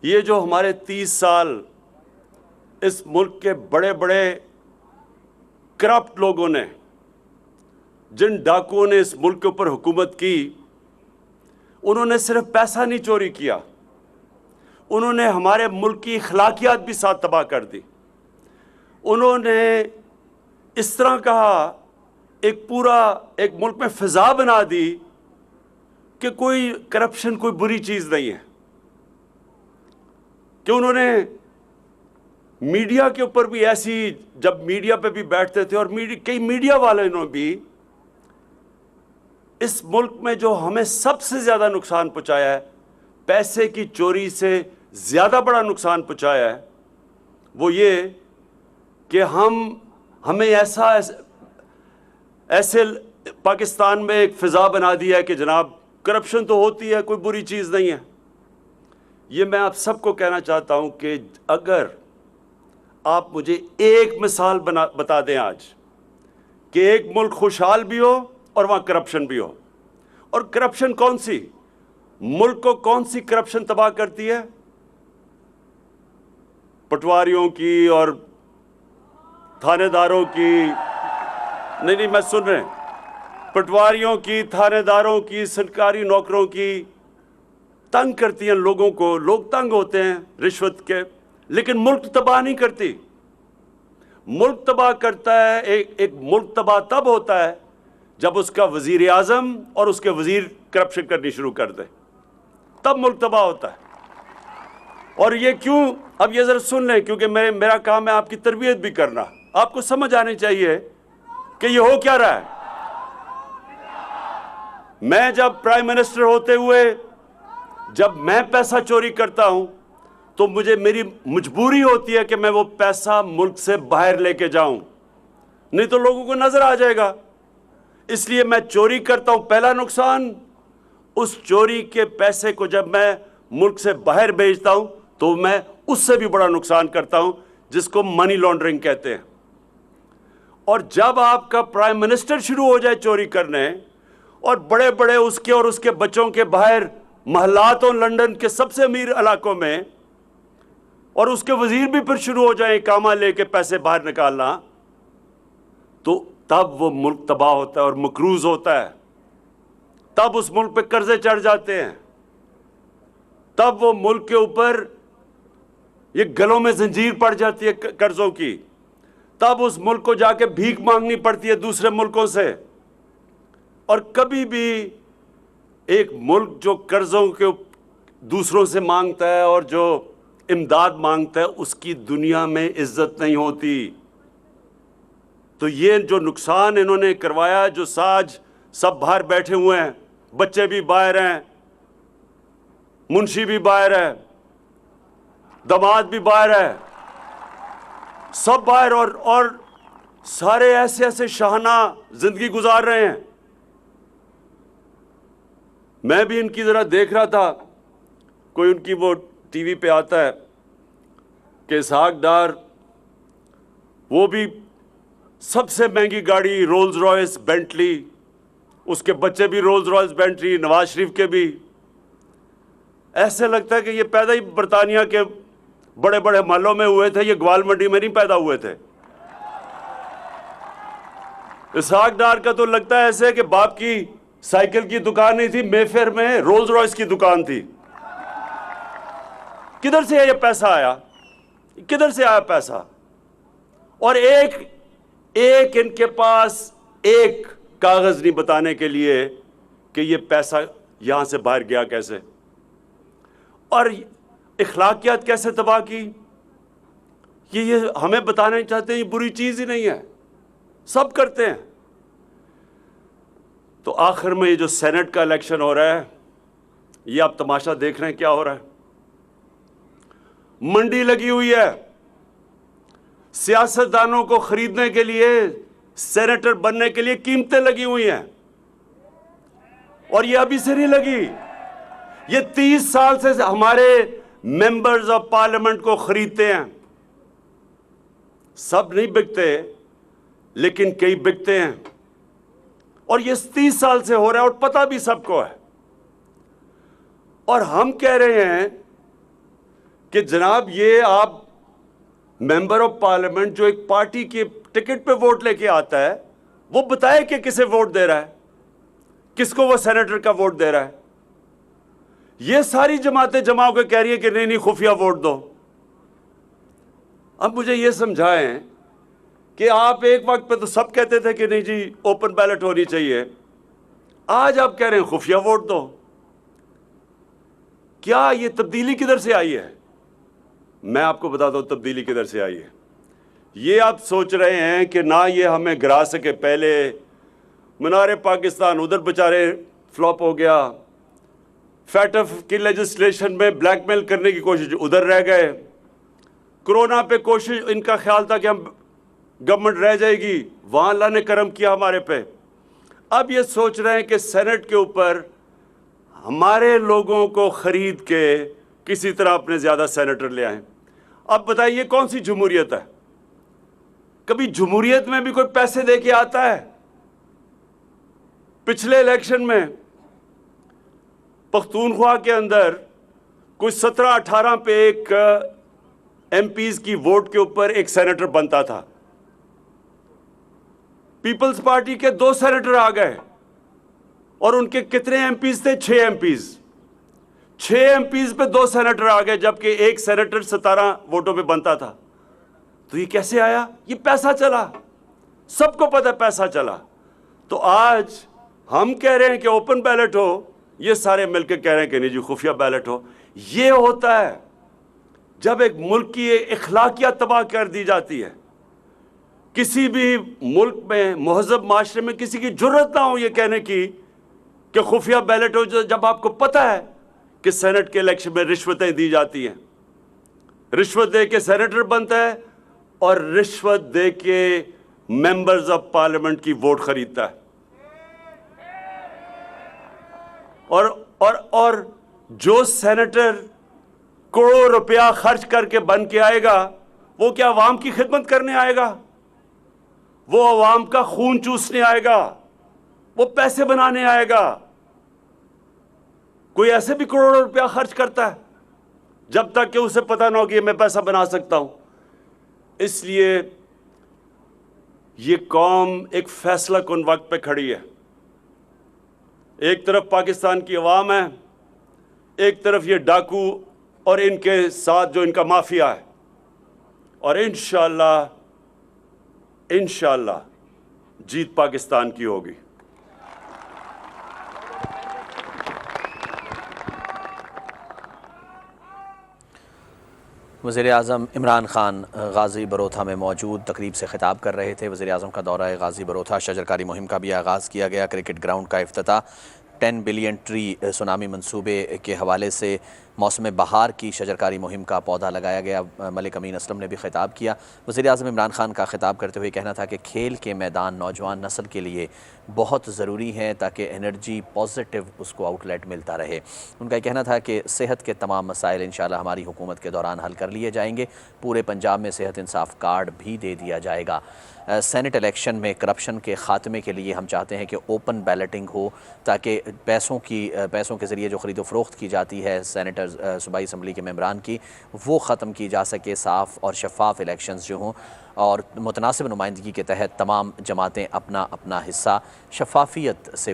یہ جو ہمارے 30 سال اس ملک کے بڑے بڑے کرپٹ لوگوں نے، جن ڈاکوؤں نے اس ملک کے اوپر حکومت کی، انہوں نے صرف پیسہ نہیں چوری کیا، انہوں نے ہمارے ملک کی اخلاقیات بھی ساتھ تباہ کر دی۔ انہوں نے اس طرح کہا، ایک ملک میں فضا بنا دی کہ کوئی کرپشن کوئی بری چیز نہیں ہے، کہ انہوں نے میڈیا کے اوپر بھی ایسی، جب میڈیا پہ بھی بیٹھتے تھے، اور کئی میڈیا والوں نے بھی اس ملک میں جو ہمیں سب سے زیادہ نقصان پہنچایا ہے، پیسے کی چوری سے زیادہ بڑا نقصان پہنچایا ہے، وہ یہ کہ ہمیں ایسے پاکستان میں ایک فضا بنا دیا ہے کہ جناب کرپشن تو ہوتی ہے، کوئی بری چیز نہیں ہے۔ یہ میں آپ سب کو کہنا چاہتا ہوں کہ اگر آپ مجھے ایک مثال بتا دیں آج کہ ایک ملک خوشحال بھی ہو اور وہاں کرپشن بھی ہو، اور کرپشن کون سی، ملک کو کون سی کرپشن تباہ کرتی ہے؟ پٹواریوں کی اور تھانے داروں کی، نہیں میں سن رہے ہیں، پٹواریوں کی، تھانے داروں کی، سرکاری نوکروں کی، تنگ کرتی ہیں لوگوں کو، لوگ تنگ ہوتے ہیں رشوت کے، لیکن ملک تباہ نہیں کرتی۔ ملک تباہ کرتا ہے، ایک ملک تباہ تب ہوتا ہے جب اس کا وزیر اعظم اور اس کے وزیر کرپشن کرنی شروع کر دے، تب ملک تباہ ہوتا ہے۔ اور یہ کیوں؟ اب یہ ذرا سن لیں، کیونکہ میرا کام ہے آپ کی تربیت بھی کرنا، آپ کو سمجھ آنی چاہیے کہ یہ ہو کیا رہا ہے۔ میں جب پرائم منسٹر ہوتے ہوئے جب میں پیسہ چوری کرتا ہوں تو میری مجبوری ہوتی ہے کہ میں وہ پیسہ ملک سے باہر لے کے جاؤں، نہیں تو لوگوں کو نظر آ جائے گا۔ اس لیے میں چوری کرتا ہوں، پہلا نقصان، اس چوری کے پیسے کو جب میں ملک سے باہر بھیجتا ہوں تو میں اس سے بھی بڑا نقصان کرتا ہوں، جس کو منی لانڈرنگ کہتے ہیں۔ اور جب آپ کا پرائم منسٹر شروع ہو جائے چوری کرنے، اور بڑے بڑے اس کے اور اس کے بچوں کے باہر محلات اور لندن کے سب سے امیر علاقوں میں، اور اس کے وزیر بھی پھر شروع ہو جائیں اقامہ لے کے پیسے باہر نکالنا، تو تب وہ ملک تباہ ہوتا ہے اور مقروض ہوتا ہے، تب اس ملک پہ قرضے چڑھ جاتے ہیں، تب وہ ملک کے اوپر یہ گلوں میں زنجیر پڑ جاتی ہے قرضوں کی، تب اس ملک کو جا کے بھیک مانگنی پڑتی ہے دوسرے ملکوں سے۔ اور کبھی بھی ایک ملک جو قرضوں کے دوسروں سے مانگتا ہے اور جو امداد مانگتا ہے، اس کی دنیا میں عزت نہیں ہوتی۔ تو یہ جو نقصان انہوں نے کروایا، جو ساج سب باہر بیٹھے ہوئے ہیں، بچے بھی باہر ہیں، منشی بھی باہر ہے، داماد بھی باہر ہے، سب باہر، اور سارے ایسے شاہانہ زندگی گزار رہے ہیں۔ میں بھی ان کی ذرا دیکھ رہا تھا، کوئی ان کی وہ ٹی وی پہ آتا ہے کہ اسحاق ڈار، وہ بھی سب سے مہنگی گاڑی رولز رائس بینٹلی، اس کے بچے بھی Rolls Royce Bentley, Nawaz Sharif کے بھی۔ ایسے لگتا ہے کہ یہ پیدا ہی برطانیہ کے بڑے بڑے محلوں میں ہوئے تھے، یہ گوال منڈی میں نہیں پیدا ہوئے تھے۔ اسحاق ڈار کا تو لگتا ہے ایسے کہ باپ کی سائیکل کی دکان نہیں تھی، مے فیئر میں رولز رائس کی دکان تھی۔ کدھر سے یہ پیسہ آیا؟ کدھر سے آیا پیسہ؟ اور ایک ان کے پاس ایک کاغذ نہیں بتانے کے لیے کہ یہ پیسہ یہاں سے باہر گیا کیسے، اور اخلاقیات کیسے تباہ کی۔ یہ ہمیں بتانا چاہتے ہیں یہ بری چیز ہی نہیں ہے، سب کرتے ہیں۔ تو آخر میں یہ جو سینٹ کا الیکشن ہو رہا ہے، یہ آپ تماشا دیکھ رہے ہیں کیا ہو رہا ہے۔ منڈی لگی ہوئی ہے، سیاستدانوں کو خریدنے کے لیے، سینیٹر بننے کے لیے قیمتیں لگی ہوئی ہیں، اور یہ ابھی سے نہیں لگی، یہ 30 سال سے ہمارے ممبرز آف پارلیمنٹ کو خریدتے ہیں۔ سب نہیں بکتے لیکن کئی بکتے ہیں، اور یہ 30 سال سے ہو رہا ہے، اور پتہ بھی سب کو ہے۔ اور ہم کہہ رہے ہیں کہ جناب یہ آپ ممبر آف پارلیمنٹ جو ایک پارٹی کے ٹکٹ پہ ووٹ لے کے آتا ہے وہ بتائے کہ کسے ووٹ دے رہا ہے, کس کو وہ سینیٹر کا ووٹ دے رہا ہے. یہ ساری جماعتیں جمع ہو کے کہہ رہی ہیں کہ نہیں خفیہ ووٹ دو. اب مجھے یہ سمجھائیں کہ آپ ایک وقت پہ تو سب کہتے تھے کہ نہیں جی اوپن بیلٹ ہونی چاہیے, آج آپ کہہ رہے ہیں خفیہ ووٹ دو. کیا یہ تبدیلی کدھر سے آئی ہے؟ میں آپ کو بتاتا ہوں تبدیلی کدھر سے آئی ہے. یہ آپ سوچ رہے ہیں کہ نہ یہ ہمیں گرا سکے, پہلے منار پاکستان ادھر بچارے فلاپ ہو گیا, فیٹف کی لیجسلیشن میں بلیک میل کرنے کی کوشش ادھر رہ گئے, کرونا پہ کوشش ان کا خیال تھا کہ ہم گورنمنٹ رہ جائے گی, وہاں اللہ نے کرم کیا ہمارے پہ. اب یہ سوچ رہے ہیں کہ سینٹ کے اوپر ہمارے لوگوں کو خرید کے کسی طرح اپنے زیادہ سینیٹر لے آئیں. اب بتائیے یہ کون سی جمہوریت ہے؟ کبھی جمہوریت میں بھی کوئی پیسے دے کے آتا ہے؟ پچھلے الیکشن میں پختونخوا کے اندر کوئی 17-18 پہ ایک ایم پیز کی ووٹ کے اوپر ایک سینیٹر بنتا تھا. پیپلز پارٹی کے 2 سینیٹر آ گئے اور ان کے کتنے ایم پیز تھے؟ 6 ایم پیز. 6 ایم پیز پہ 2 سینیٹر آ گئے جبکہ ایک سینیٹر 17 ووٹوں پہ بنتا تھا. تو یہ کیسے آیا؟ یہ پیسہ چلا, سب کو پتہ پیسہ چلا. تو آج ہم کہہ رہے ہیں کہ اوپن بیلٹ ہو, یہ سارے مل کے کہہ رہے ہیں کہ نہیں جی خفیہ بیلٹ ہو. یہ ہوتا ہے جب ایک ملک کی اخلاقیات تباہ کر دی جاتی ہے. کسی بھی ملک میں مہذب معاشرے میں کسی کی جرت نہ ہو یہ کہنے کی کہ خفیہ بیلٹ ہو, جب آپ کو پتہ ہے کہ سینٹ کے الیکشن میں رشوتیں دی جاتی ہیں, رشوت دے کے سینیٹر بنتا ہے اور رشوت دے کے ممبرز آف پارلیمنٹ کی ووٹ خریدتا ہے. اور جو سینیٹر کروڑوں روپیہ خرچ کر کے بن کے آئے گا وہ کیا عوام کی خدمت کرنے آئے گا؟ وہ عوام کا خون چوسنے آئے گا, وہ پیسے بنانے آئے گا. کوئی ایسے بھی کروڑوں روپیہ خرچ کرتا ہے جب تک کہ اسے پتہ نہ ہو کہ میں پیسہ بنا سکتا ہوں. اس لیے یہ قوم ایک فیصلہ کن وقت پہ کھڑی ہے. ایک طرف پاکستان کی عوام ہے, ایک طرف یہ ڈاکو اور ان کے ساتھ جو ان کا مافیا ہے, اور انشاءاللہ جیت پاکستان کی ہوگی. وزیراعظم عمران خان غازی بروتھا میں موجود تقریب سے خطاب کر رہے تھے. وزیراعظم کا دورہ غازی بروتھا, شجرکاری مہم کا بھی آغاز کیا گیا. کرکٹ گراؤنڈ کا افتتاح, 10 بلین ٹری سونامی منصوبے کے حوالے سے موسم بہار کی شجرکاری مہم کا پودا لگایا گیا. ملک امین اسلم نے بھی خطاب کیا. وزیراعظم عمران خان کا خطاب کرتے ہوئے کہنا تھا کہ کھیل کے میدان نوجوان نسل کے لیے بہت ضروری ہیں تاکہ انرجی پازیٹیو اس کو آؤٹ لیٹ ملتا رہے. ان کا یہ کہنا تھا کہ صحت کے تمام مسائل انشاءاللہ ہماری حکومت کے دوران حل کر لیے جائیں گے. پورے پنجاب میں صحت انصاف کارڈ بھی دے دیا جائے گا. سینٹ الیکشن میں کرپشن کے خاتمے کے لیے ہم چاہتے ہیں کہ اوپن بیلٹنگ ہو تاکہ پیسوں کے ذریعے جو خرید و فروخت کی جاتی ہے سینیٹر صوبائی اسمبلی کے ممبران کی, وہ ختم کی جا سکے. صاف اور شفاف الیکشنز جو ہوں اور متناسب نمائندگی کے تحت تمام جماعتیں اپنا اپنا حصہ شفافیت سے